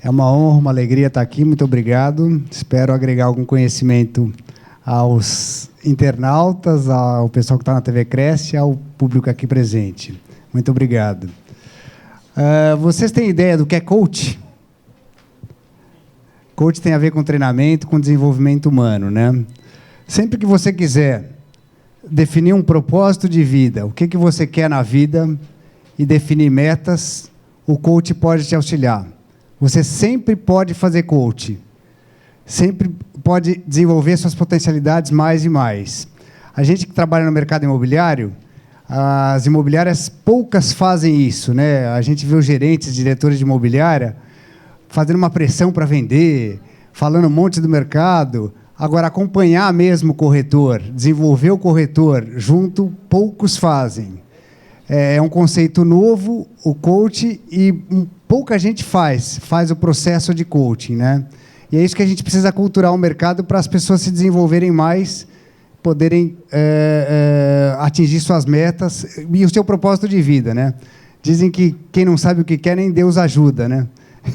É uma honra, uma alegria estar aqui. Muito obrigado. Espero agregar algum conhecimento aos internautas, ao pessoal que está na TV Cresce, ao público aqui presente. Muito obrigado. Vocês têm ideia do que é coach? Coach tem a ver com treinamento, com desenvolvimento humano, né? Sempre que você quiser definir um propósito de vida, o que você quer na vida e definir metas, o coach pode te auxiliar. Você sempre pode fazer coach. Sempre pode desenvolver suas potencialidades mais e mais. A gente que trabalha no mercado imobiliário, as imobiliárias poucas fazem isso, né? A gente vê os gerentes, diretores de imobiliária fazendo uma pressão para vender, falando um monte do mercado. Agora, acompanhar mesmo o corretor, desenvolver o corretor junto, poucos fazem. É um conceito novo, o coach, e pouca gente faz o processo de coaching, né? E é isso que a gente precisa culturar o mercado para as pessoas se desenvolverem mais, poderem atingir suas metas e o seu propósito de vida, né? Dizem que quem não sabe o que quer, nem Deus ajuda, né?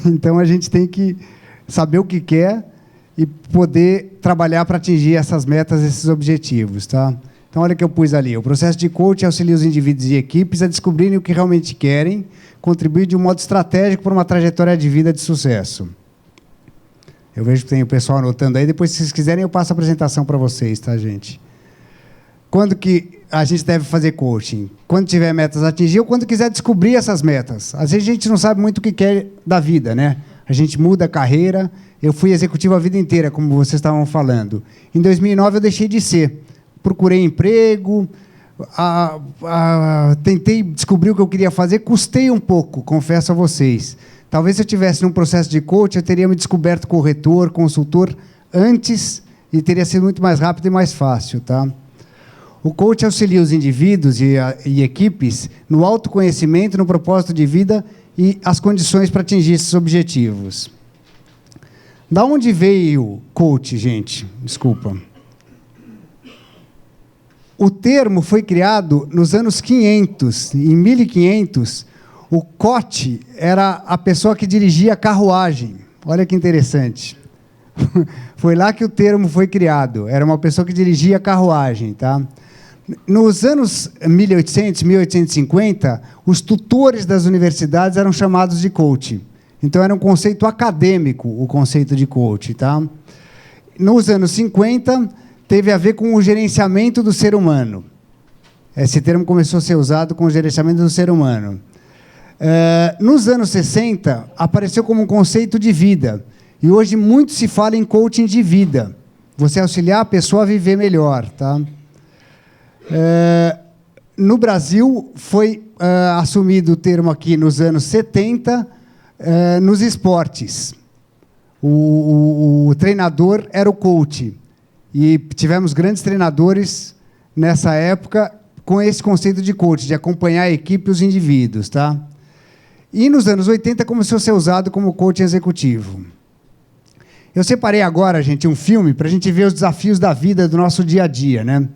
Então, a gente tem que saber o que quer e poder trabalhar para atingir essas metas, esses objetivos, tá? Então, olha o que eu pus ali. O processo de coaching auxilia os indivíduos e equipes a descobrirem o que realmente querem, contribuir de um modo estratégico para uma trajetória de vida de sucesso. Eu vejo que tem o pessoal anotando aí. Depois, se vocês quiserem, eu passo a apresentação para vocês, tá, gente? Quando que a gente deve fazer coaching? Quando tiver metas a atingir ou quando quiser descobrir essas metas. Às vezes, a gente não sabe muito o que quer da vida, né? A gente muda a carreira. Eu fui executivo a vida inteira, como vocês estavam falando. Em 2009, eu deixei de ser. Procurei emprego, tentei descobrir o que eu queria fazer, custei um pouco, confesso a vocês. Talvez se eu estivesse num processo de coach, eu teria me descoberto corretor, consultor, antes, e teria sido muito mais rápido e mais fácil, tá? O coach auxilia os indivíduos e equipes no autoconhecimento, no propósito de vida e as condições para atingir esses objetivos. Da onde veio coach, gente? Desculpa. O termo foi criado nos anos 500. Em 1500, o coach era a pessoa que dirigia a carruagem. Olha que interessante. Foi lá que o termo foi criado. Era uma pessoa que dirigia a carruagem, tá? Nos anos 1800, 1850, os tutores das universidades eram chamados de coach. Então, era um conceito acadêmico, o conceito de coach, tá? Nos anos 50, teve a ver com o gerenciamento do ser humano. Esse termo começou a ser usado com o gerenciamento do ser humano. Nos anos 60, apareceu como um conceito de vida. E hoje muito se fala em coaching de vida. Você auxiliar a pessoa a viver melhor, tá? No Brasil, foi assumido o termo aqui nos anos 70, nos esportes. O treinador era o coach. E tivemos grandes treinadores nessa época com esse conceito de coach, de acompanhar a equipe e os indivíduos, tá? E nos anos 80 começou a ser usado como coaching executivo. Eu separei agora, gente, um filme para a gente ver os desafios da vida do nosso dia a dia, né?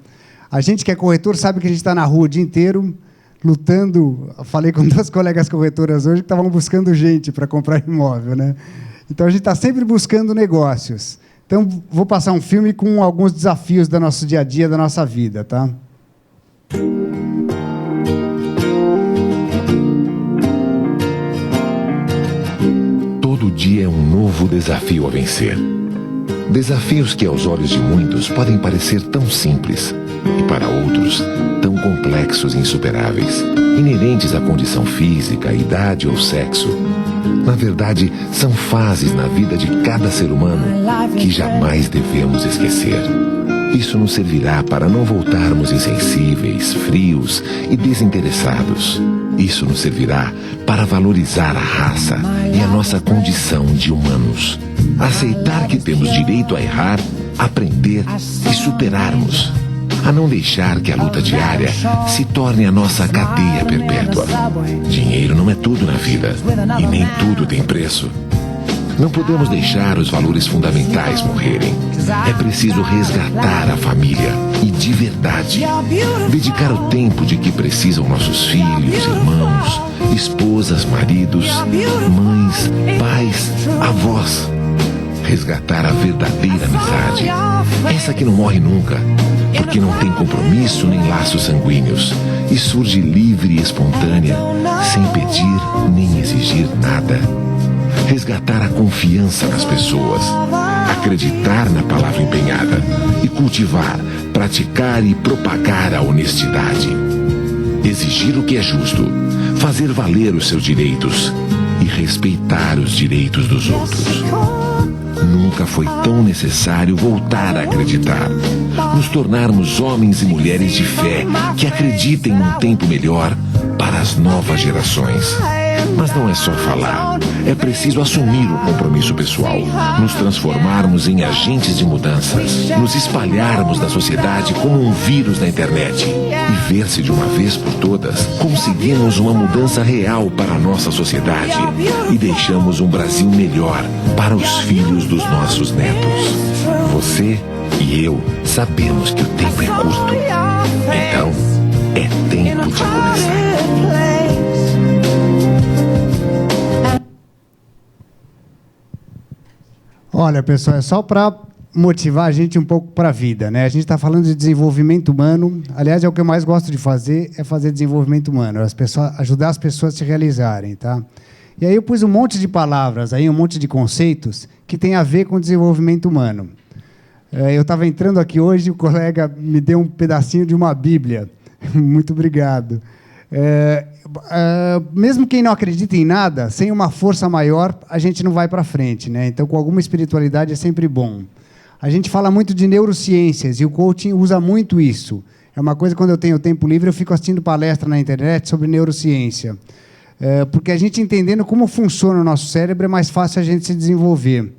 A gente que é corretor sabe que a gente está na rua o dia inteiro lutando. Falei com 2 colegas corretoras hoje que estavam buscando gente para comprar imóvel, né? Então, a gente está sempre buscando negócios. Então, vou passar um filme com alguns desafios do nosso dia a dia, da nossa vida, tá? Todo dia é um novo desafio a vencer. Desafios que, aos olhos de muitos, podem parecer tão simples e, para outros, tão complexos e insuperáveis, inerentes à condição física, idade ou sexo. Na verdade, são fases na vida de cada ser humano que jamais devemos esquecer. Isso nos servirá para não voltarmos insensíveis, frios e desinteressados. Isso nos servirá para valorizar a raça e a nossa condição de humanos. Aceitar que temos direito a errar, aprender e superarmos. A não deixar que a luta diária se torne a nossa cadeia perpétua. Dinheiro não é tudo na vida, e nem tudo tem preço. Não podemos deixar os valores fundamentais morrerem. É preciso resgatar a família, e de verdade. Dedicar o tempo de que precisam nossos filhos, irmãos esposas, maridos, mães, pais, avós. Resgatar a verdadeira amizade. Essa que não morre nunca, porque não tem compromisso nem laços sanguíneos e surge livre e espontânea, sem pedir nem exigir nada. Resgatar a confiança nas pessoas, acreditar na palavra empenhada e cultivar, praticar e propagar a honestidade. Exigir o que é justo, fazer valer os seus direitos e respeitar os direitos dos outros. Nunca foi tão necessário voltar a acreditar, nos tornarmos homens e mulheres de fé que acreditem num tempo melhor para as novas gerações. Mas não é só falar, é preciso assumir o compromisso pessoal, nos transformarmos em agentes de mudanças, nos espalharmos na sociedade como um vírus na internet e ver se de uma vez por todas conseguimos uma mudança real para a nossa sociedade e deixamos um Brasil melhor para os filhos dos nossos netos. Você e eu sabemos que o tempo é curto, então é tempo de começar. Olha, pessoal, é só para motivar a gente um pouco para a vida, né? A gente está falando de desenvolvimento humano. Aliás, é o que eu mais gosto de fazer, é fazer desenvolvimento humano, ajudar as pessoas a se realizarem, tá? E aí eu pus um monte de palavras, aí, um monte de conceitos que tem a ver com desenvolvimento humano. Eu estava entrando aqui hoje, o colega me deu um pedacinho de uma Bíblia. Muito obrigado. Mesmo quem não acredita em nada, sem uma força maior, a gente não vai para frente, né? Então, com alguma espiritualidade é sempre bom. A gente fala muito de neurociências e o coaching usa muito isso. É uma coisa, quando eu tenho tempo livre, eu fico assistindo palestra na internet sobre neurociência. Porque a gente entendendo como funciona o nosso cérebro, é mais fácil a gente se desenvolver.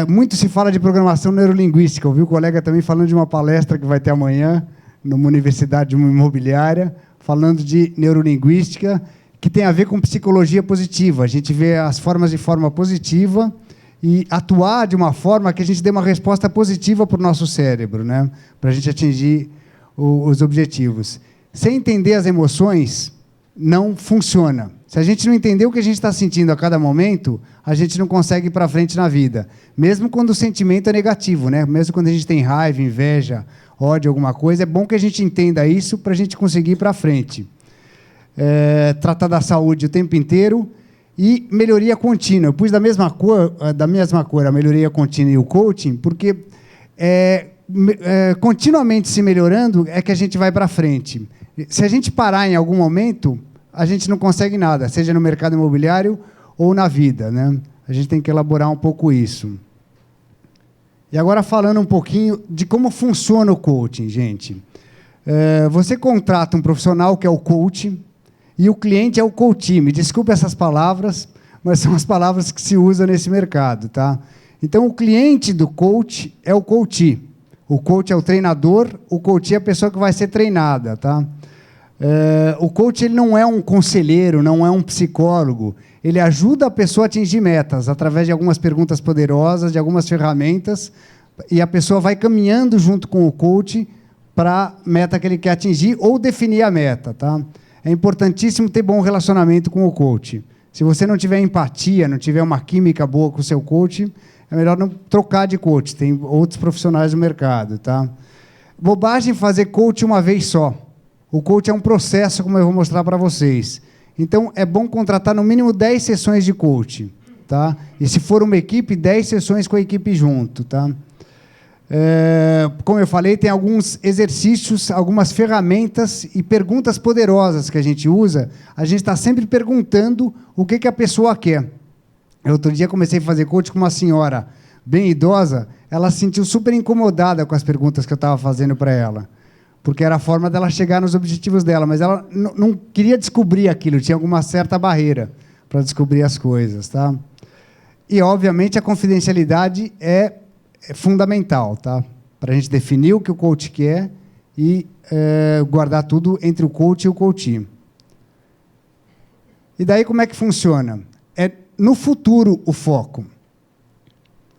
Muito se fala de programação neurolinguística. Eu vi o colega também falando de uma palestra que vai ter amanhã, numa universidade imobiliária, falando de neurolinguística, que tem a ver com psicologia positiva. A gente vê as formas de forma positiva e atuar de uma forma que a gente dê uma resposta positiva para o nosso cérebro, né? Para a gente atingir os objetivos. Sem entender as emoções, não funciona. Se a gente não entender o que a gente está sentindo a cada momento, a gente não consegue ir para frente na vida. Mesmo quando o sentimento é negativo, né? Mesmo quando a gente tem raiva, inveja, ódio, alguma coisa, é bom que a gente entenda isso para a gente conseguir ir para frente. Tratar da saúde o tempo inteiro e melhoria contínua. Eu pus da mesma cor a melhoria contínua e o coaching, porque continuamente se melhorando é que a gente vai para frente. Se a gente parar em algum momento, a gente não consegue nada, seja no mercado imobiliário ou na vida, né? A gente tem que elaborar um pouco isso. E agora falando um pouquinho de como funciona o coaching, gente. Você contrata um profissional que é o coach e o cliente é o coachee. Me desculpe essas palavras, mas são as palavras que se usam nesse mercado, tá? Então, o cliente do coach é o coachee. O coach é o treinador, o coachee é a pessoa que vai ser treinada, tá? O coach ele não é um conselheiro, não é um psicólogo. Ele ajuda a pessoa a atingir metas através de algumas perguntas poderosas, de algumas ferramentas, e a pessoa vai caminhando junto com o coach para a meta que ele quer atingir ou definir a meta, tá? É importantíssimo ter bom relacionamento com o coach. Se você não tiver empatia, não tiver uma química boa com o seu coach, é melhor não trocar de coach. Tem outros profissionais no mercado, tá? Bobagem fazer coach uma vez só. O coach é um processo, como eu vou mostrar para vocês. Então, é bom contratar no mínimo 10 sessões de coaching, tá? E se for uma equipe, 10 sessões com a equipe junto, tá? Como eu falei, tem alguns exercícios, algumas ferramentas e perguntas poderosas que a gente usa. A gente está sempre perguntando o que a pessoa quer. Outro dia comecei a fazer coaching com uma senhora bem idosa. Ela se sentiu super incomodada com as perguntas que eu estava fazendo para ela, porque era a forma dela chegar nos objetivos dela, mas ela não queria descobrir aquilo, tinha alguma certa barreira para descobrir as coisas, tá? E, obviamente, a confidencialidade é fundamental, tá? Para a gente definir o que o coach quer e guardar tudo entre o coach e o coachee. E daí, como é que funciona? É no futuro o foco.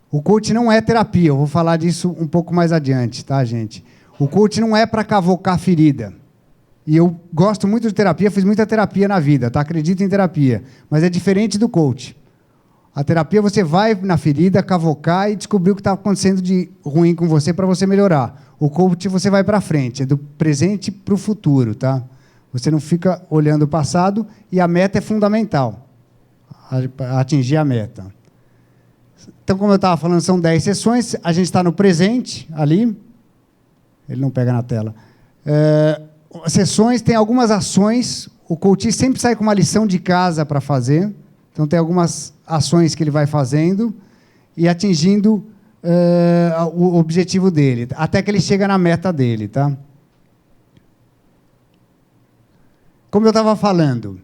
O coach não é terapia, eu vou falar disso um pouco mais adiante, tá, gente? O coach não é para cavocar ferida. E eu gosto muito de terapia, fiz muita terapia na vida, tá? Acredito em terapia. Mas é diferente do coach. A terapia, você vai na ferida, cavocar e descobrir o que está acontecendo de ruim com você para você melhorar. O coach, você vai para frente, é do presente para o futuro, tá? Você não fica olhando o passado e a meta é fundamental, atingir a meta. Então, como eu estava falando, são 10 sessões, a gente está no presente, ali. Ele não pega na tela. Sessões, tem algumas ações, o coach sempre sai com uma lição de casa para fazer, então tem algumas ações que ele vai fazendo e atingindo o objetivo dele, até que ele chega na meta dele, tá? Como eu estava falando,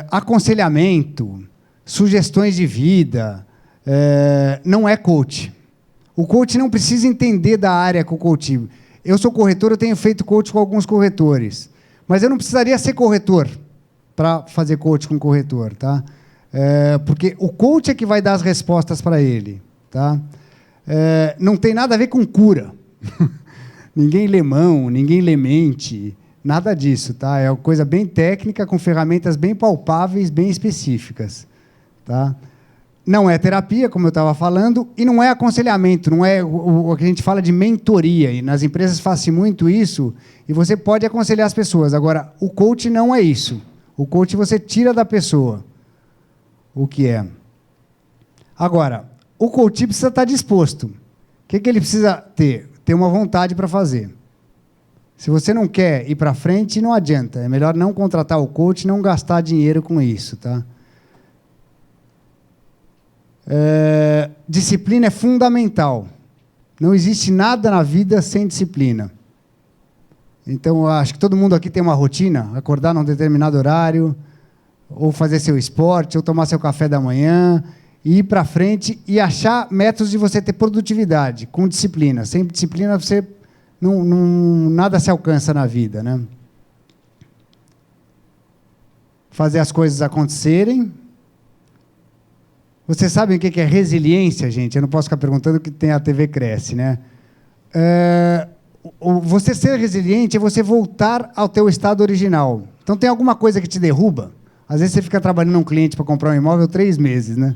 aconselhamento, sugestões de vida, não é coach. O coach não precisa entender da área com o coach. Eu sou corretor, eu tenho feito coach com alguns corretores, mas eu não precisaria ser corretor para fazer coach com corretor, tá? Porque o coach é que vai dar as respostas para ele, tá? Não tem nada a ver com cura. Ninguém lê mão, ninguém lê mente, nada disso, tá? É uma coisa bem técnica, com ferramentas bem palpáveis, bem específicas, tá? Não é terapia, como eu estava falando, e não é aconselhamento, não é o que a gente fala de mentoria, e nas empresas faz-se muito isso, e você pode aconselhar as pessoas. Agora, o coach não é isso. O coach você tira da pessoa o que é. Agora, o coach precisa estar disposto. O que ele precisa ter? Ter uma vontade para fazer. Se você não quer ir para frente, não adianta. É melhor não contratar o coach, não gastar dinheiro com isso, tá? Disciplina é fundamental. Não existe nada na vida sem disciplina. Então, eu acho que todo mundo aqui tem uma rotina, acordar num determinado horário, ou fazer seu esporte, ou tomar seu café da manhã, e ir para frente e achar métodos de você ter produtividade, com disciplina. Sem disciplina, você nada se alcança na vida, né? Fazer as coisas acontecerem. Vocês sabem o que é resiliência, gente? Eu não posso ficar perguntando que tem a TV Cresce, né? Você ser resiliente é você voltar ao teu estado original. Então, tem alguma coisa que te derruba? Às vezes, você fica trabalhando um cliente para comprar um imóvel 3 meses, né?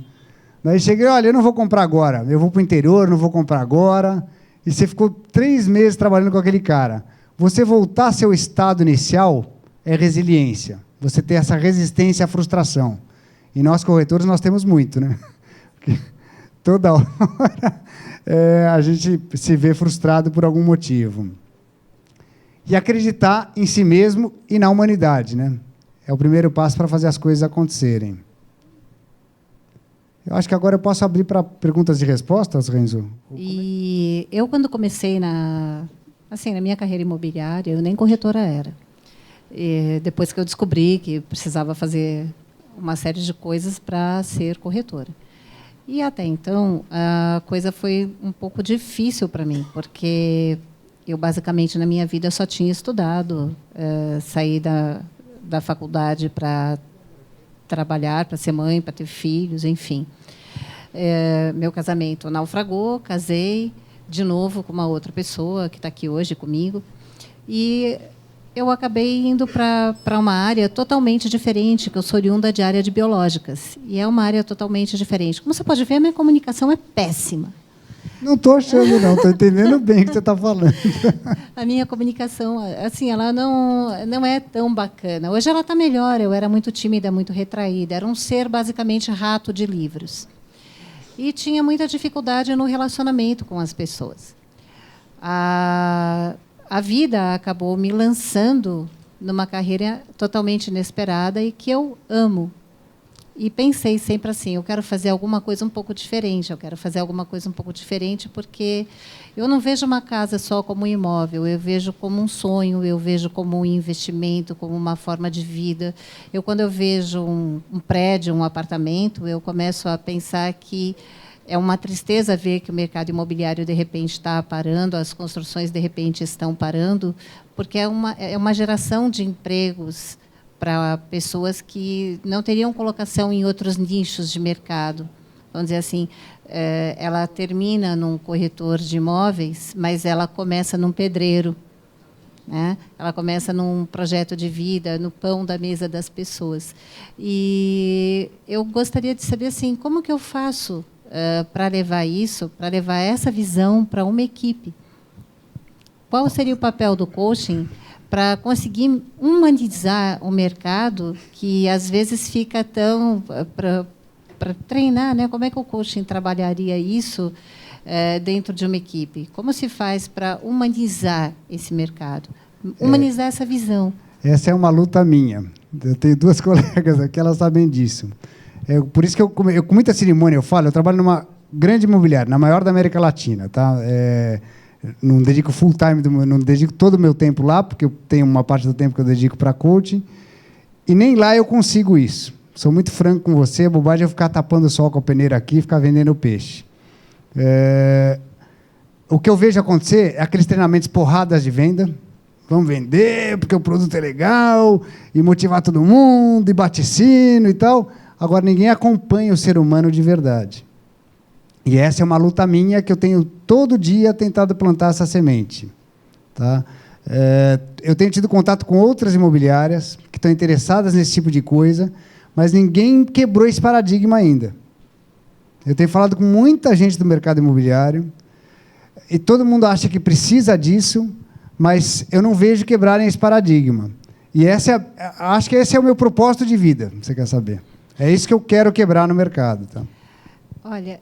Daí chega, olha, eu não vou comprar agora. Eu vou para o interior, não vou comprar agora. E você ficou 3 meses trabalhando com aquele cara. Você voltar ao seu estado inicial é resiliência. Você ter essa resistência à frustração. E nós, corretores, nós temos muito, né? Porque toda hora a gente se vê frustrado por algum motivo. E acreditar em si mesmo e na humanidade, né? É o primeiro passo para fazer as coisas acontecerem. Eu acho que agora eu posso abrir para perguntas e respostas, Renzo. E eu, quando comecei na minha carreira imobiliária, eu nem corretora era. E depois que eu descobri que precisava fazer uma série de coisas para ser corretora. E até então, a coisa foi um pouco difícil para mim, porque eu, basicamente, na minha vida, só tinha estudado, saí da faculdade para trabalhar, para ser mãe, para ter filhos, enfim. Meu casamento naufragou, casei de novo com uma outra pessoa que está aqui hoje comigo, e eu acabei indo para uma área totalmente diferente, que eu sou oriunda de área de biológicas. E é uma área totalmente diferente. Como você pode ver, a minha comunicação é péssima. Não estou achando, não. Estou entendendo bem o que você está falando. A minha comunicação, assim, ela não é tão bacana. Hoje ela está melhor. Eu era muito tímida, muito retraída. Era um ser, basicamente, rato de livros. E tinha muita dificuldade no relacionamento com as pessoas. A vida acabou me lançando numa carreira totalmente inesperada e que eu amo. E pensei sempre assim, eu quero fazer alguma coisa um pouco diferente, porque eu não vejo uma casa só como um imóvel, eu vejo como um sonho, eu vejo como um investimento, como uma forma de vida. Quando eu vejo um prédio, um apartamento, eu começo a pensar que é uma tristeza ver que o mercado imobiliário, de repente, está parando, as construções, de repente, estão parando, porque é uma geração de empregos para pessoas que não teriam colocação em outros nichos de mercado. Vamos dizer assim, ela termina num corretor de imóveis, mas ela começa num pedreiro. né? Ela começa num projeto de vida, no pão da mesa das pessoas. E eu gostaria de saber assim, como que eu faço para levar isso, para levar essa visão para uma equipe? Qual seria o papel do coaching para conseguir humanizar o mercado, que às vezes fica tão... para treinar, né? Como é que o coaching trabalharia isso dentro de uma equipe? Como se faz para humanizar esse mercado? Humanizar essa visão. Essa é uma luta minha. Eu tenho 2 colegas aqui, elas sabem disso. Por isso que eu, com muita cerimônia, eu trabalho numa grande imobiliária, na maior da América Latina. Tá? Não dedico full time, não dedico todo o meu tempo lá, porque eu tenho uma parte do tempo que eu dedico para coaching, e nem lá eu consigo isso. Sou muito franco com você, a bobagem é eu ficar tapando o sol com a peneira aqui e ficar vendendo peixe. O que eu vejo acontecer é aqueles treinamentos porradas de venda. Vamos vender, porque o produto é legal, e motivar todo mundo, e bate sino e tal. Agora, ninguém acompanha o ser humano de verdade. E essa é uma luta minha, que eu tenho todo dia tentado plantar essa semente. Tá? Eu tenho tido contato com outras imobiliárias que estão interessadas nesse tipo de coisa, mas ninguém quebrou esse paradigma ainda. Eu tenho falado com muita gente do mercado imobiliário, e todo mundo acha que precisa disso, mas eu não vejo quebrarem esse paradigma. E acho que esse é o meu propósito de vida, você quer saber. É isso que eu quero quebrar no mercado. Tá? Olha,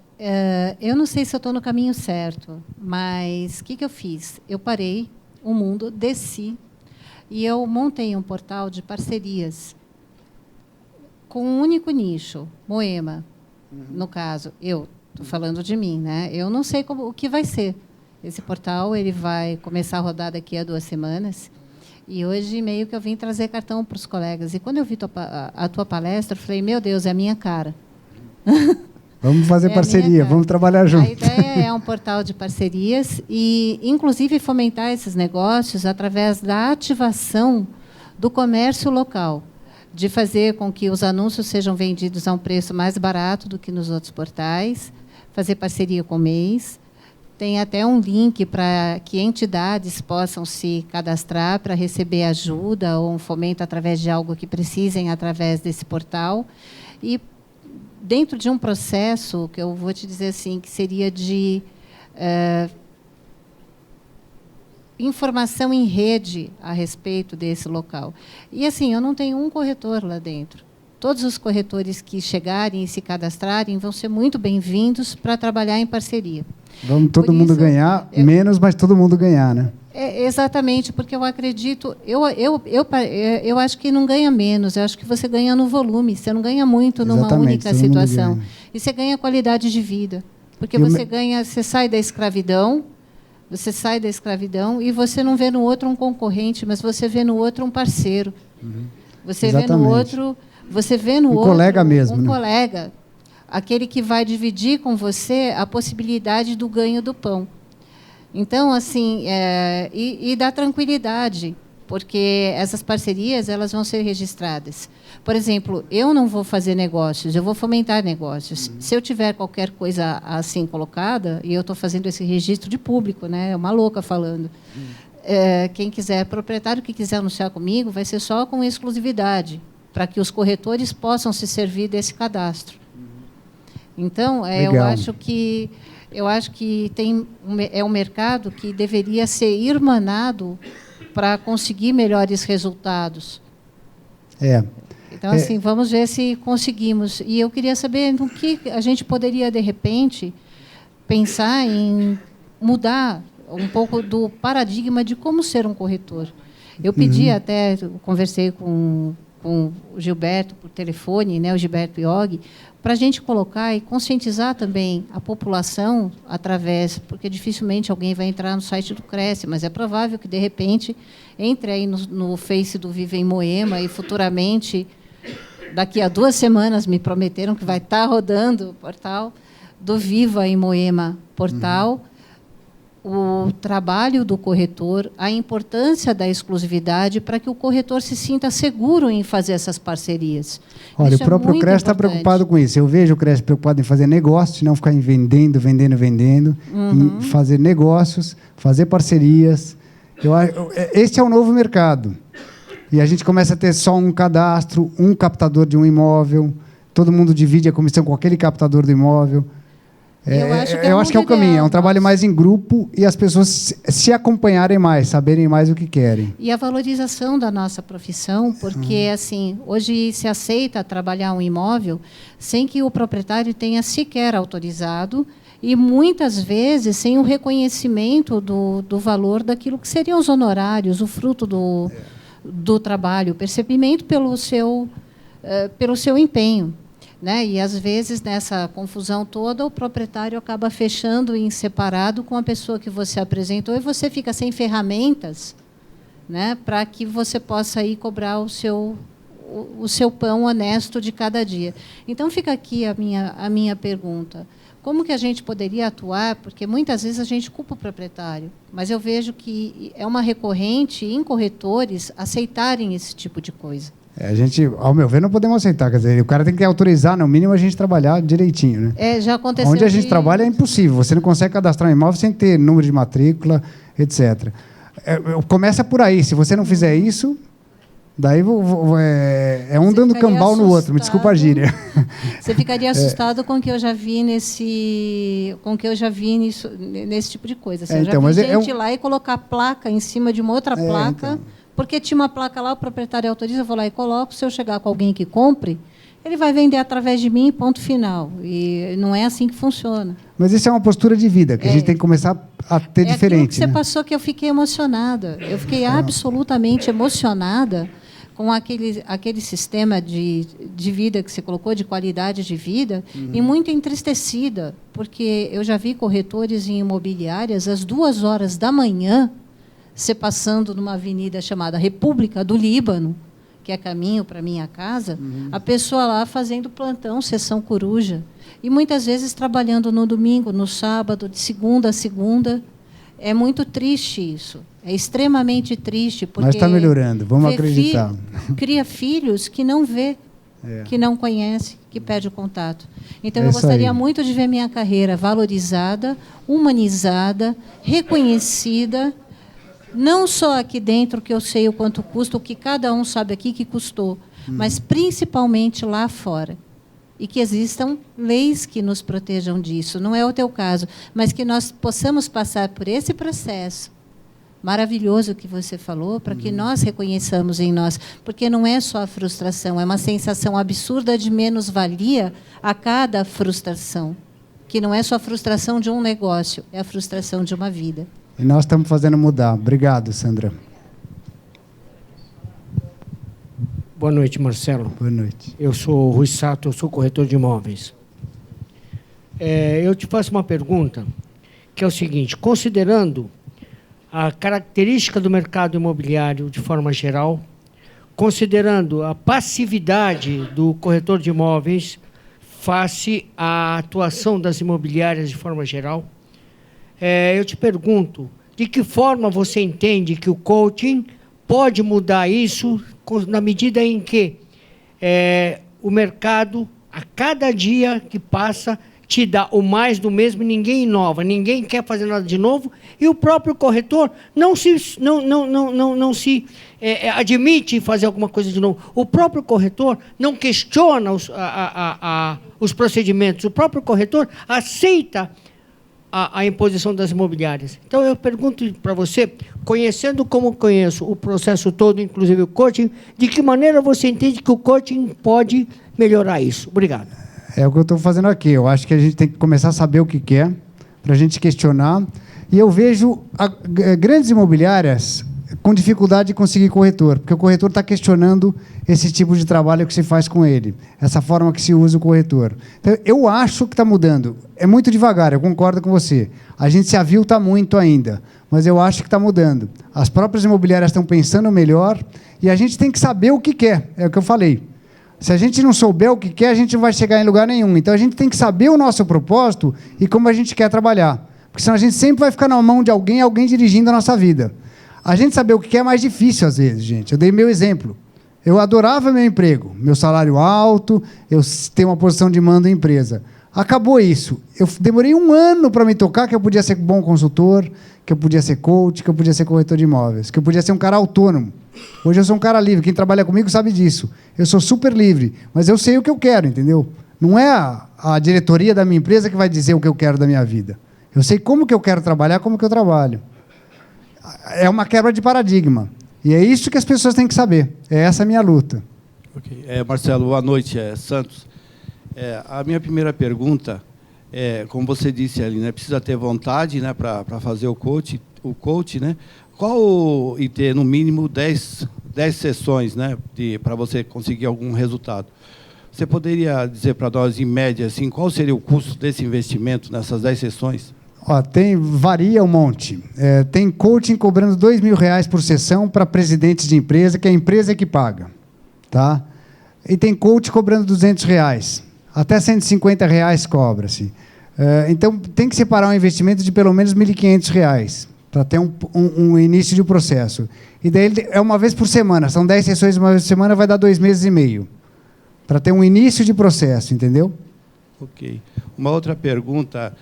eu não sei se eu estou no caminho certo, mas o que eu fiz? Eu parei o mundo, desci, e eu montei um portal de parcerias com um único nicho, Moema. No caso, eu estou falando de mim, né? Eu não sei o que vai ser. Esse portal ele vai começar a rodar daqui a 2 semanas. E hoje, meio que eu vim trazer cartão para os colegas. E quando eu vi a tua palestra, eu falei, meu Deus, é a minha cara. Vamos fazer parceria, vamos trabalhar junto. A ideia é um portal de parcerias e, inclusive, fomentar esses negócios através da ativação do comércio local, de fazer com que os anúncios sejam vendidos a um preço mais barato do que nos outros portais, fazer parceria com o MEIs. Tem até um link para que entidades possam se cadastrar para receber ajuda ou um fomento através de algo que precisem através desse portal. E dentro de um processo que eu vou te dizer assim, que seria de informação em rede a respeito desse local. E assim, eu não tenho um corretor lá dentro. Todos os corretores que chegarem e se cadastrarem vão ser muito bem-vindos para trabalhar em parceria. Vamos todo mundo ganhar, menos, mas todo mundo ganhar, né? Exatamente, porque eu acredito... Eu acho que não ganha menos, eu acho que você ganha no volume, você não ganha muito numa única situação. E você ganha qualidade de vida, porque você sai da escravidão, e você não vê no outro um concorrente, mas você vê no outro um parceiro. Você vê no outro... colega mesmo, um colega, aquele que vai dividir com você a possibilidade do ganho do pão. Então, assim, e dá tranquilidade, porque essas parcerias elas vão ser registradas. Por exemplo, eu não vou fazer negócios, eu vou fomentar negócios. Se eu tiver qualquer coisa assim colocada, e eu estou fazendo esse registro de público, né, é uma louca falando. Quem quiser, proprietário que quiser anunciar comigo, vai ser só com exclusividade, para que os corretores possam se servir desse cadastro. Então, eu acho que é um mercado que deveria ser irmanado para conseguir melhores resultados. Então, assim, vamos ver se conseguimos. E eu queria saber no que a gente poderia, de repente, pensar em mudar um pouco do paradigma de como ser um corretor. Eu pedi até, conversei com o Gilberto por telefone, né, o Gilberto Iog, para a gente colocar e conscientizar também a população através, porque dificilmente alguém vai entrar no site do Cresce, mas é provável que, de repente, entre aí no Face do Viva em Moema e futuramente, daqui a 2 semanas, me prometeram que vai estar rodando o portal do Viva em Moema portal, o trabalho do corretor, a importância da exclusividade para que o corretor se sinta seguro em fazer essas parcerias. Olha, o próprio Cresce está preocupado com isso. Eu vejo o Cresce preocupado em fazer negócios, não ficar em vendendo, e fazer negócios, fazer parcerias. Esse é o novo mercado. E a gente começa a ter só um cadastro, um captador de um imóvel, todo mundo divide a comissão com aquele captador do imóvel. Eu acho que é o caminho, é um trabalho mais em grupo e as pessoas se acompanharem mais, saberem mais o que querem. E a valorização da nossa profissão, porque assim, hoje se aceita trabalhar um imóvel sem que o proprietário tenha sequer autorizado e muitas vezes sem o reconhecimento do valor daquilo que seriam os honorários, o fruto do trabalho, o percebimento pelo seu empenho. Né? E, às vezes, nessa confusão toda, o proprietário acaba fechando em separado com a pessoa que você apresentou e você fica sem ferramentas, né, para que você possa ir cobrar o seu pão honesto de cada dia. Então, fica aqui a minha pergunta. Como que a gente poderia atuar? Porque, muitas vezes, a gente culpa o proprietário, mas eu vejo que é uma recorrente em corretores aceitarem esse tipo de coisa. A gente, ao meu ver, não podemos aceitar. Quer dizer, o cara tem que autorizar, no mínimo, a gente trabalhar direitinho. Né? Já aconteceu. Onde a gente trabalha é impossível. Você não consegue cadastrar um imóvel sem ter número de matrícula, etc. Começa por aí. Se você não fizer isso, daí é um dando cambal no outro. Me desculpa a gíria. Você ficaria assustado com o que eu já vi nesse tipo de coisa. Assim, eu já vi gente ir lá e colocar placa em cima de uma outra placa. Então. Porque tinha uma placa lá, o proprietário autoriza, eu vou lá e coloco. Se eu chegar com alguém que compre, ele vai vender através de mim, ponto final. E não é assim que funciona. Mas isso é uma postura de vida, que a gente tem que começar a ter diferente. Que você passou que eu fiquei emocionada. Eu fiquei absolutamente emocionada com aquele sistema de vida que você colocou, de qualidade de vida, e muito entristecida, porque eu já vi corretores em imobiliárias às 2h da manhã, você passando numa avenida chamada República do Líbano, que é caminho para minha casa, a pessoa lá fazendo plantão, sessão coruja, e muitas vezes trabalhando no domingo, no sábado, de segunda a segunda. É muito triste isso, é extremamente triste. Porque mas está melhorando, vamos acreditar. Cria filhos que não vê, que não conhece, que perde o contato. Então, eu gostaria muito de ver minha carreira valorizada, humanizada, reconhecida, não só aqui dentro, que eu sei o quanto custa, o que cada um sabe aqui que custou, mas principalmente lá fora. E que existam leis que nos protejam disso. Não é o teu caso, mas que nós possamos passar por esse processo maravilhoso que você falou, para que nós reconheçamos em nós. Porque não é só a frustração, é uma sensação absurda de menos-valia a cada frustração. Que não é só a frustração de um negócio, é a frustração de uma vida. E nós estamos fazendo mudar. Obrigado, Sandra. Boa noite, Marcelo. Boa noite. Eu sou o Rui Sato, eu sou corretor de imóveis. Eu te faço uma pergunta, que é o seguinte: considerando a característica do mercado imobiliário de forma geral, considerando a passividade do corretor de imóveis face à atuação das imobiliárias de forma geral, eu te pergunto, de que forma você entende que o coaching pode mudar isso, na medida em que o mercado, a cada dia que passa, te dá o mais do mesmo, ninguém inova, ninguém quer fazer nada de novo, e o próprio corretor não se admite fazer alguma coisa de novo. O próprio corretor não questiona os procedimentos, o próprio corretor aceita a imposição das imobiliárias. Então, eu pergunto para você, conhecendo como conheço o processo todo, inclusive o coaching, de que maneira você entende que o coaching pode melhorar isso? Obrigado. É o que eu estou fazendo aqui. Eu acho que a gente tem que começar a saber o que quer, para a gente questionar. E eu vejo grandes imobiliárias com dificuldade de conseguir corretor, porque o corretor está questionando esse tipo de trabalho que se faz com ele, essa forma que se usa o corretor. Então, eu acho que está mudando. É muito devagar, eu concordo com você. A gente se avilta muito ainda, mas eu acho que está mudando. As próprias imobiliárias estão pensando melhor e a gente tem que saber o que quer, é o que eu falei. Se a gente não souber o que quer, a gente não vai chegar em lugar nenhum. Então, a gente tem que saber o nosso propósito e como a gente quer trabalhar. Porque senão a gente sempre vai ficar na mão de alguém dirigindo a nossa vida. A gente saber o que quer é mais difícil, às vezes, gente. Eu dei meu exemplo. Eu adorava meu emprego, meu salário alto, eu tenho uma posição de mando em empresa. Acabou isso. Eu demorei 1 ano para me tocar que eu podia ser bom consultor, que eu podia ser coach, que eu podia ser corretor de imóveis, que eu podia ser um cara autônomo. Hoje eu sou um cara livre. Quem trabalha comigo sabe disso. Eu sou super livre, mas eu sei o que eu quero, entendeu? Não é a diretoria da minha empresa que vai dizer o que eu quero da minha vida. Eu sei como que eu quero trabalhar, como que eu trabalho. É uma quebra de paradigma. E é isso que as pessoas têm que saber. É essa a minha luta. Okay. Marcelo, boa noite. Santos. A minha primeira pergunta como você disse ali, né, precisa ter vontade, né, para fazer o coach, né? E ter, no mínimo, 10 sessões, né, para você conseguir algum resultado. Você poderia dizer para nós, em média, assim, qual seria o custo desse investimento nessas 10 sessões? Varia um monte. Tem coaching cobrando R$2.000 por sessão para presidentes de empresa, que é a empresa que paga. Tá? E tem coach cobrando R$200. Até R$150 cobra-se. Então, tem que separar um investimento de pelo menos R$1.500 para ter um início de processo. E daí é uma vez por semana. São 10 sessões uma vez por semana, vai dar 2 meses e meio. Para ter um início de processo, entendeu? Ok. Uma outra pergunta,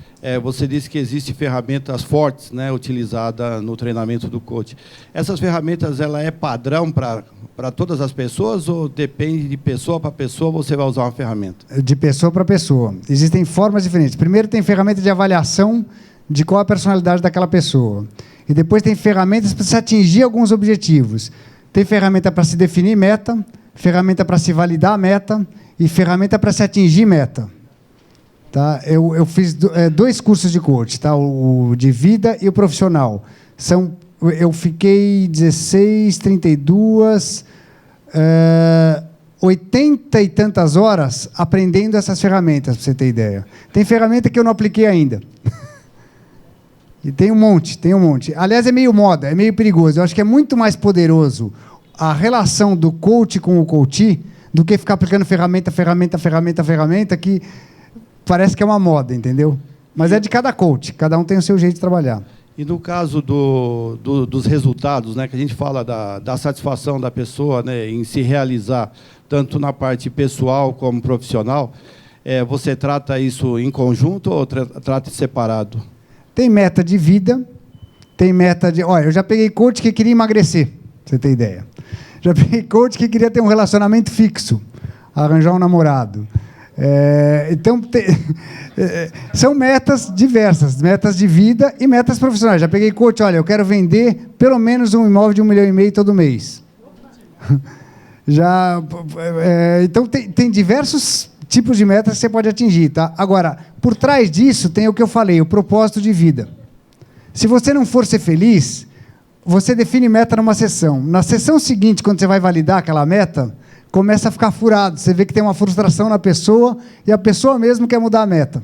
você disse que existem ferramentas fortes, né, utilizadas no treinamento do coach. Essas ferramentas, ela é padrão para todas as pessoas ou depende de pessoa para pessoa, você vai usar uma ferramenta? De pessoa para pessoa. Existem formas diferentes. Primeiro tem ferramenta de avaliação de qual a personalidade daquela pessoa. E depois tem ferramentas para se atingir alguns objetivos. Tem ferramenta para se definir meta, ferramenta para se validar a meta e ferramenta para se atingir meta. Tá? Eu fiz 2 cursos de coach, tá? O de vida e o profissional. Eu fiquei 16, 32, 80 e tantas horas aprendendo essas ferramentas, para você ter ideia. Tem ferramenta que eu não apliquei ainda. E tem um monte. Aliás, é meio moda, é meio perigoso. Eu acho que é muito mais poderoso a relação do coach com o coachee do que ficar aplicando ferramenta, que parece que é uma moda, entendeu? Mas é de cada coach, cada um tem o seu jeito de trabalhar. E no caso dos resultados, né, que a gente fala da satisfação da pessoa, né, em se realizar, tanto na parte pessoal como profissional, você trata isso em conjunto ou trata separado? Tem meta de vida, tem meta de... Olha, eu já peguei coach que queria emagrecer, pra você ter ideia. Já peguei coach que queria ter um relacionamento fixo, arranjar um namorado. Então, são metas diversas, metas de vida e metas profissionais. Já peguei coach, olha, eu quero vender pelo menos um imóvel de R$1,5 milhão todo mês. Então, tem diversos tipos de metas que você pode atingir. Tá? Agora, por trás disso, tem o que eu falei, o propósito de vida. Se você não for ser feliz, você define meta numa sessão. Na sessão seguinte, quando você vai validar aquela meta, começa a ficar furado. Você vê que tem uma frustração na pessoa e a pessoa mesmo quer mudar a meta.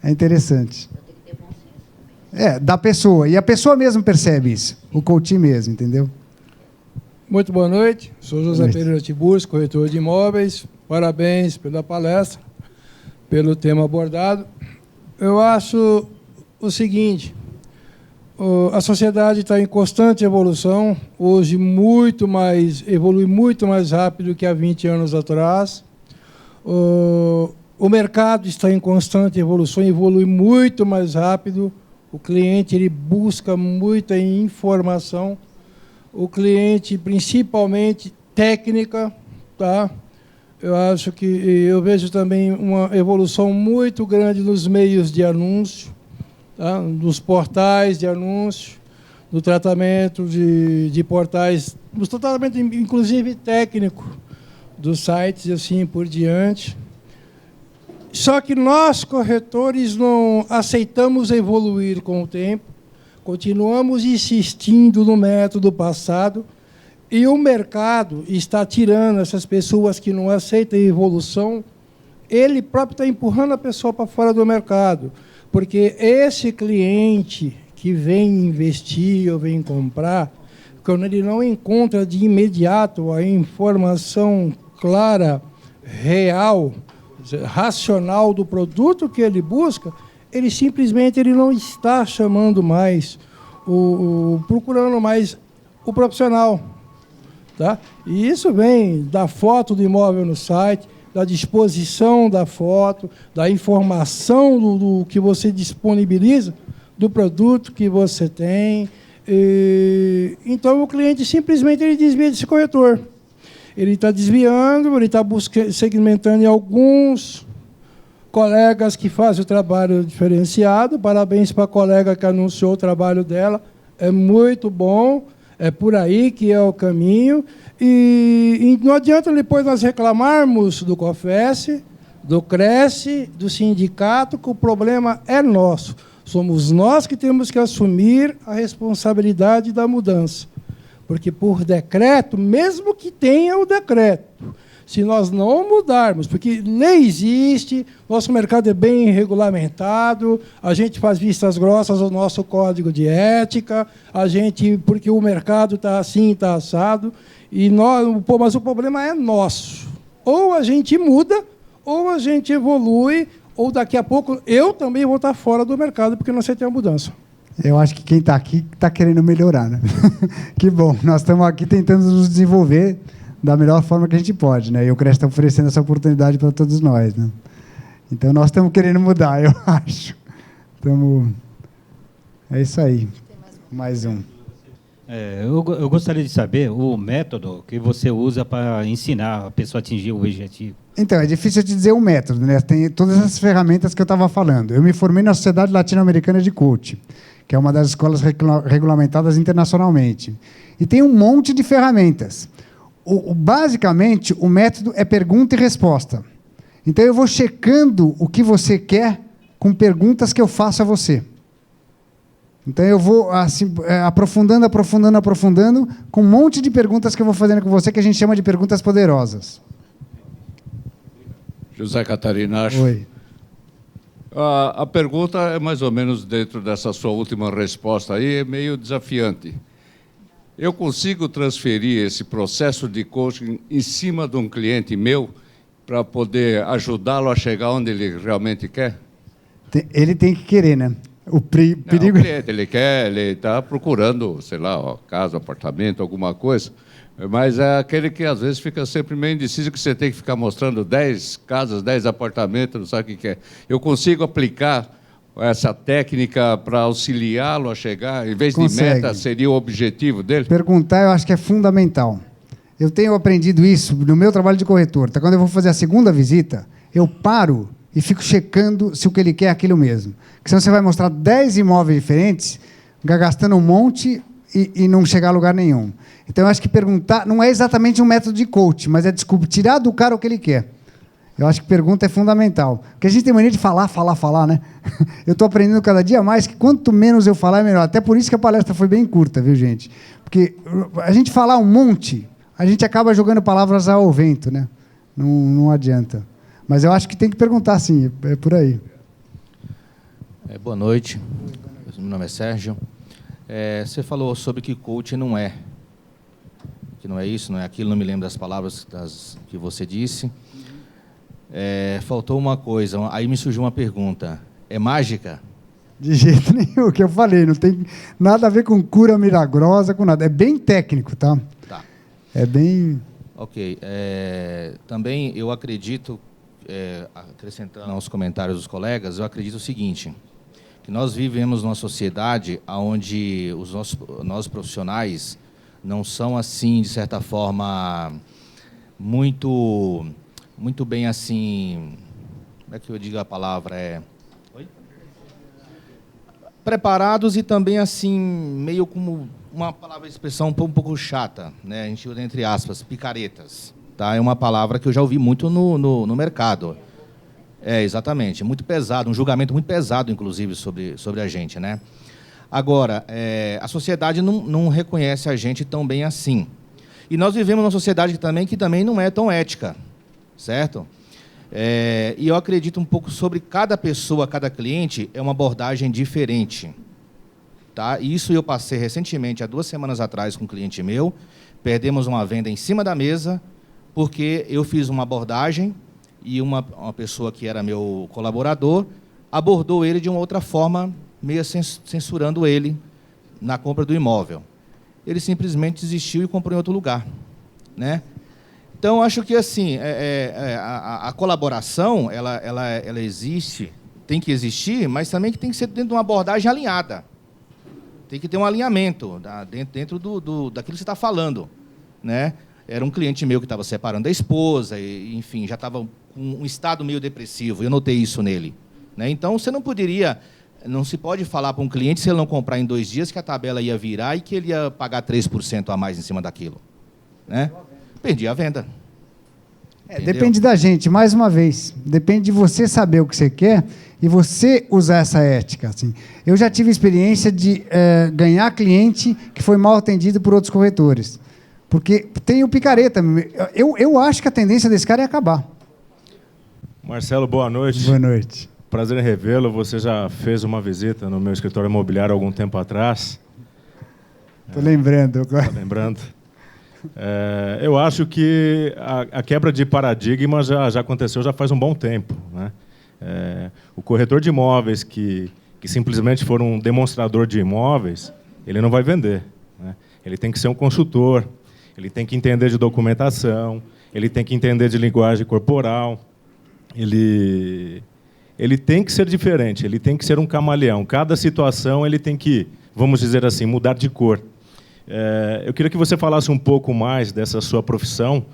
É interessante. Da pessoa. E a pessoa mesmo percebe isso. O coaching mesmo, entendeu? Muito boa noite. Sou José Pereira Tiburcio, corretor de imóveis. Parabéns pela palestra, pelo tema abordado. Eu acho o seguinte... A sociedade está em constante evolução, hoje evolui muito mais rápido que há 20 anos atrás. O mercado está em constante evolução, evolui muito mais rápido. O cliente ele busca muita informação. O cliente, principalmente técnica, tá? Eu vejo também uma evolução muito grande nos meios de anúncio. Tá? Dos portais de anúncio, do tratamento de portais, do tratamento, inclusive, técnico dos sites e assim por diante. Só que nós, corretores, não aceitamos evoluir com o tempo, continuamos insistindo no método passado, e o mercado está tirando essas pessoas que não aceitam a evolução, ele próprio está empurrando a pessoa para fora do mercado. Porque esse cliente que vem investir ou vem comprar, quando ele não encontra de imediato a informação clara, real, racional do produto que ele busca, ele simplesmente não está chamando mais, procurando mais o profissional. Tá? E isso vem da foto do imóvel no site, da disposição da foto, da informação do que você disponibiliza, do produto que você tem. Então, o cliente simplesmente ele desvia desse corretor. Ele está desviando, ele está segmentando em alguns colegas que fazem o trabalho diferenciado. Parabéns para a colega que anunciou o trabalho dela. É muito bom, é por aí que é o caminho. E não adianta depois nós reclamarmos do COFES, do Cresce, do sindicato, que o problema é nosso. Somos nós que temos que assumir a responsabilidade da mudança. Porque, por decreto, mesmo que tenha o decreto, se nós não mudarmos, porque lei existe, nosso mercado é bem regulamentado, a gente faz vistas grossas ao nosso código de ética, porque o mercado está assim, está assado, mas o problema é nosso. Ou a gente muda, ou a gente evolui, ou daqui a pouco eu também vou estar fora do mercado, porque não aceitei a mudança. Eu acho que quem está aqui está querendo melhorar, né? Que bom, nós estamos aqui tentando nos desenvolver da melhor forma que a gente pode, né? E o CRES está oferecendo essa oportunidade para todos nós, né? Então, nós estamos querendo mudar, eu acho. É isso aí. Mais um. Eu gostaria de saber o método que você usa para ensinar a pessoa a atingir o objetivo. Então, é difícil te dizer o método, né? Tem todas essas ferramentas que eu estava falando. Eu me formei na Sociedade Latino-Americana de Coaching, que é uma das escolas regulamentadas internacionalmente. E tem um monte de ferramentas. Basicamente, o método é pergunta e resposta. Então, eu vou checando o que você quer com perguntas que eu faço a você. Então, eu vou assim, aprofundando, com um monte de perguntas que eu vou fazendo com você, que a gente chama de perguntas poderosas. José Catarinacho. Oi. A pergunta é mais ou menos dentro dessa sua última resposta aí, é meio desafiante. Eu consigo transferir esse processo de coaching em cima de um cliente meu para poder ajudá-lo a chegar onde ele realmente quer? Ele tem que querer, né? O perigo... Não, o cliente, ele está procurando, sei lá, casa, apartamento, alguma coisa, mas é aquele que às vezes fica sempre meio indeciso, que você tem que ficar mostrando 10 casas, 10 apartamentos, não sabe o que é. Eu consigo aplicar essa técnica para auxiliá-lo a chegar, em vez de meta, seria o objetivo dele? Perguntar, eu acho que é fundamental. Eu tenho aprendido isso no meu trabalho de corretor. Então, quando eu vou fazer a segunda visita, eu paro e fico checando se o que ele quer é aquilo mesmo. Porque senão você vai mostrar 10 imóveis diferentes, gastando um monte e não chegar a lugar nenhum. Então, eu acho que perguntar não é exatamente um método de coach, mas é tirar do cara o que ele quer. Eu acho que pergunta é fundamental. Porque a gente tem mania de falar, né? Eu estou aprendendo cada dia mais que quanto menos eu falar, é melhor. Até por isso que a palestra foi bem curta, viu, gente? Porque a gente falar um monte, a gente acaba jogando palavras ao vento, né? Não adianta. Mas eu acho que tem que perguntar, sim. É por aí. Boa noite. Meu nome é Sérgio. Você falou sobre que coach não é. Que não é isso, não é aquilo, não me lembro das palavras que você disse. Faltou uma coisa, aí me surgiu uma pergunta. É mágica? De jeito nenhum, o que eu falei, não tem nada a ver com cura milagrosa, com nada. É bem técnico, tá? Tá. É bem... Ok. Também eu acredito, acrescentando aos comentários dos colegas, eu acredito o seguinte, que nós vivemos numa sociedade onde nós profissionais não são, assim, de certa forma, muito bem assim, como é que eu digo a palavra? Oi? Preparados e também assim, meio como uma palavra de expressão um pouco chata, né? A gente usa entre aspas, picaretas. Tá? É uma palavra que eu já ouvi muito no mercado. Exatamente, muito pesado, um julgamento muito pesado, inclusive, sobre a gente, né? Agora, a sociedade não reconhece a gente tão bem assim. E nós vivemos numa sociedade que também não é tão ética. Certo? E eu acredito um pouco sobre cada pessoa, cada cliente, é uma abordagem diferente. Tá? Isso eu passei recentemente, há 2 semanas atrás, com um cliente meu. Perdemos uma venda em cima da mesa, porque eu fiz uma abordagem e uma pessoa que era meu colaborador abordou ele de uma outra forma, meio censurando ele na compra do imóvel. Ele simplesmente desistiu e comprou em outro lugar. Né? Então, acho que assim, a colaboração, ela existe, tem que existir, mas também que tem que ser dentro de uma abordagem alinhada. Tem que ter um alinhamento dentro daquilo que você está falando, né? Era um cliente meu que estava separando da esposa, e, enfim, já estava com um estado meio depressivo, eu notei isso nele, né? Então, você não se pode falar para um cliente, se ele não comprar em 2 dias, que a tabela ia virar e que ele ia pagar 3% a mais em cima daquilo, né? Perdi a venda. Depende da gente, mais uma vez. Depende de você saber o que você quer e você usar essa ética. Assim. Eu já tive experiência de ganhar cliente que foi mal atendido por outros corretores. Porque tem o picareta. Eu acho que a tendência desse cara é acabar. Marcelo, boa noite. Boa noite. Prazer em revê-lo. Você já fez uma visita no meu escritório imobiliário algum tempo atrás. Estou lembrando. Está lembrando? Eu acho que a quebra de paradigma já aconteceu já faz um bom tempo, né? O corretor de imóveis que simplesmente for um demonstrador de imóveis, ele não vai vender, né? Ele tem que ser um consultor, ele tem que entender de documentação, ele tem que entender de linguagem corporal, ele tem que ser diferente, ele tem que ser um camaleão. Cada situação ele tem que, vamos dizer assim, mudar de cor. Eu queria que você falasse um pouco mais dessa sua profissão,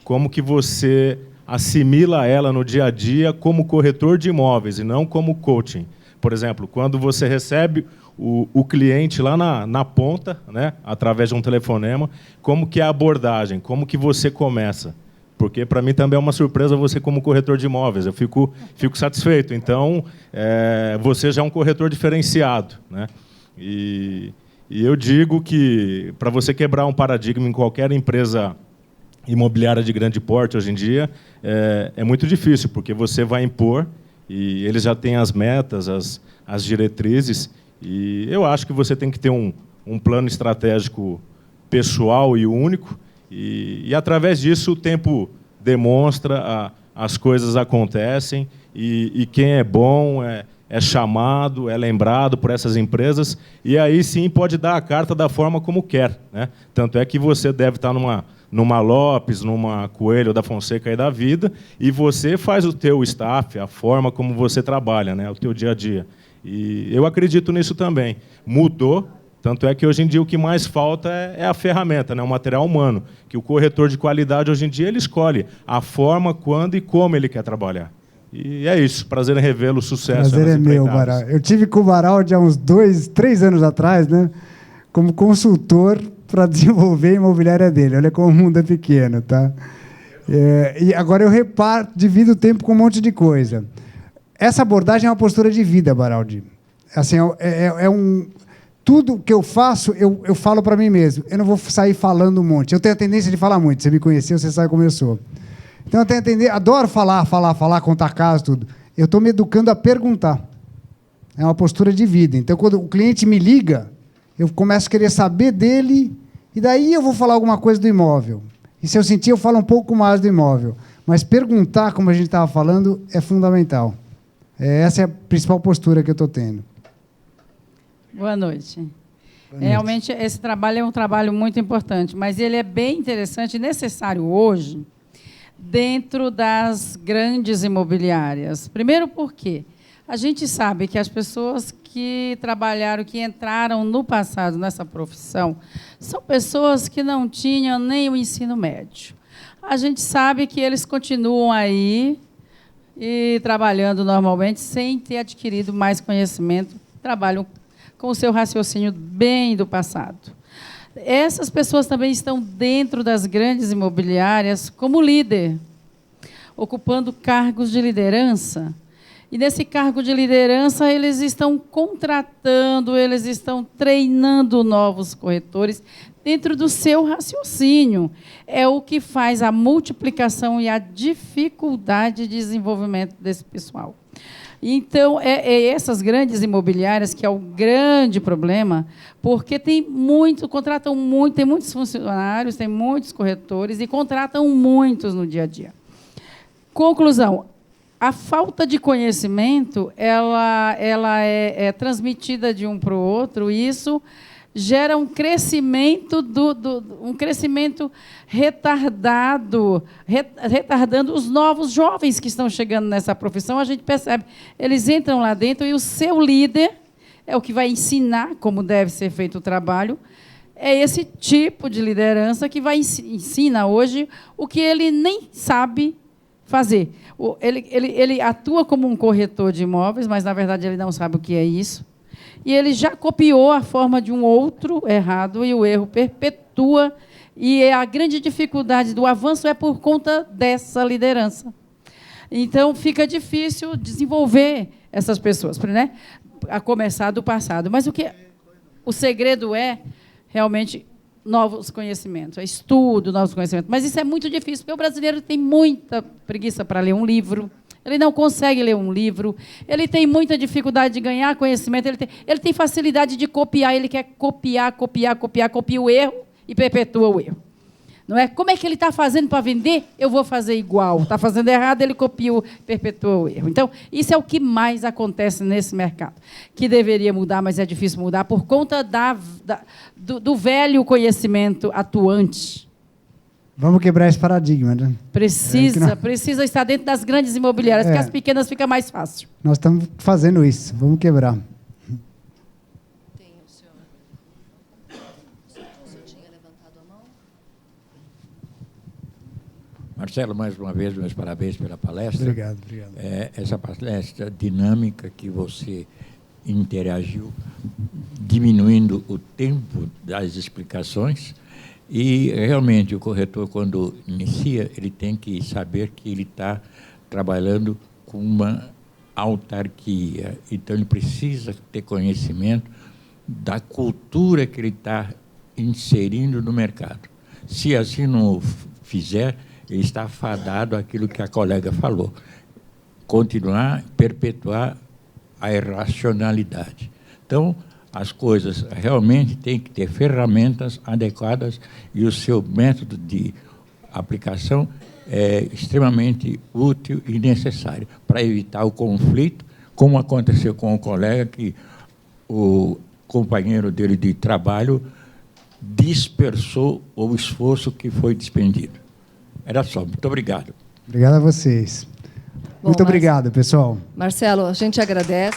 como que você assimila ela no dia a dia como corretor de imóveis e não como coaching. Por exemplo, quando você recebe o cliente lá na ponta, né, através de um telefonema, como que é a abordagem, como que você começa? Porque, para mim, também é uma surpresa você como corretor de imóveis. Eu fico satisfeito. Então, você já é um corretor diferenciado, né? E eu digo que, para você quebrar um paradigma em qualquer empresa imobiliária de grande porte, hoje em dia, é muito difícil, porque você vai impor, e eles já têm as metas, as diretrizes, e eu acho que você tem que ter um plano estratégico pessoal e único, e através disso, o tempo demonstra, as coisas acontecem, e quem é bom é chamado, é lembrado por essas empresas, e aí sim pode dar a carta da forma como quer, né? Tanto é que você deve estar numa Lopes, numa Coelho da Fonseca aí da vida, e você faz o teu staff, a forma como você trabalha, né? O teu dia a dia. E eu acredito nisso também. Mudou, tanto é que hoje em dia o que mais falta é a ferramenta, né? O material humano, que o corretor de qualidade hoje em dia ele escolhe a forma, quando e como ele quer trabalhar. E é isso, prazer em revê-lo, sucesso. Prazer é meu, Baral. Eu tive com o Baral há uns 2, 3 anos atrás, né, como consultor para desenvolver a imobiliária dele. Olha como o mundo é pequeno, tá? E agora eu divido o tempo com um monte de coisa. Essa abordagem é uma postura de vida, Baraldi. Assim, tudo que eu faço, eu falo para mim mesmo. Eu não vou sair falando um monte. Eu tenho a tendência de falar muito. Você me conheceu, você sabe como eu sou. Então, eu tenho a tendência, adoro falar, contar casos, tudo. Eu estou me educando a perguntar. É uma postura de vida. Então, quando o cliente me liga, eu começo a querer saber dele, e daí eu vou falar alguma coisa do imóvel. E se eu sentir, eu falo um pouco mais do imóvel. Mas perguntar, como a gente estava falando, é fundamental. Essa é a principal postura que eu estou tendo. Boa noite. Realmente, esse trabalho é um trabalho muito importante, mas ele é bem interessante e necessário hoje, dentro das grandes imobiliárias. Primeiro porque a gente sabe que as pessoas que trabalharam, que entraram no passado nessa profissão, são pessoas que não tinham nem o ensino médio. A gente sabe que eles continuam aí e trabalhando normalmente sem ter adquirido mais conhecimento, trabalham com o seu raciocínio bem do passado. Essas pessoas também estão dentro das grandes imobiliárias como líder, ocupando cargos de liderança. E, nesse cargo de liderança, eles estão contratando, eles estão treinando novos corretores dentro do seu raciocínio. É o que faz a multiplicação e a dificuldade de desenvolvimento desse pessoal. Então, essas grandes imobiliárias que é o grande problema, porque contratam muito, tem muitos funcionários, tem muitos corretores e contratam muitos no dia a dia. Conclusão, a falta de conhecimento ela é transmitida de um para o outro, e isso gera um crescimento retardando os novos jovens que estão chegando nessa profissão. A gente percebe, eles entram lá dentro e o seu líder é o que vai ensinar como deve ser feito o trabalho. É esse tipo de liderança que ensina hoje o que ele nem sabe fazer. Ele atua como um corretor de imóveis, mas, na verdade, ele não sabe o que é isso. E ele já copiou a forma de um outro errado, e o erro perpetua. E a grande dificuldade do avanço é por conta dessa liderança. Então, fica difícil desenvolver essas pessoas, né? A começar do passado. Mas o segredo é realmente novos conhecimentos, estudo, novos conhecimentos. Mas isso é muito difícil, porque o brasileiro tem muita preguiça para ler um livro, ele não consegue ler um livro, ele tem muita dificuldade de ganhar conhecimento, ele tem facilidade de copiar, ele quer copia o erro e perpetua o erro. Não é? Como é que ele está fazendo para vender? Eu vou fazer igual. Está fazendo errado, ele copia, perpetua o erro. Então, isso é o que mais acontece nesse mercado, que deveria mudar, mas é difícil mudar por conta do velho conhecimento atuante. Vamos quebrar esse paradigma, né? Precisa estar dentro das grandes imobiliárias, porque as pequenas fica mais fácil. Nós estamos fazendo isso, vamos quebrar. Marcelo, mais uma vez, meus parabéns pela palestra. Obrigado. Essa palestra dinâmica que você interagiu, diminuindo o tempo das explicações. E, realmente, o corretor, quando inicia, ele tem que saber que ele está trabalhando com uma autarquia. Então, ele precisa ter conhecimento da cultura que ele está inserindo no mercado. Se assim não fizer, ele está fadado àquilo que a colega falou. Continuar, perpetuar a irracionalidade. Então, as coisas realmente têm que ter ferramentas adequadas e o seu método de aplicação é extremamente útil e necessário para evitar o conflito, como aconteceu com o colega, que o companheiro dele de trabalho dispersou o esforço que foi despendido. Era só. Muito obrigado. Obrigado a vocês. Muito obrigado, pessoal. Marcelo, a gente agradece.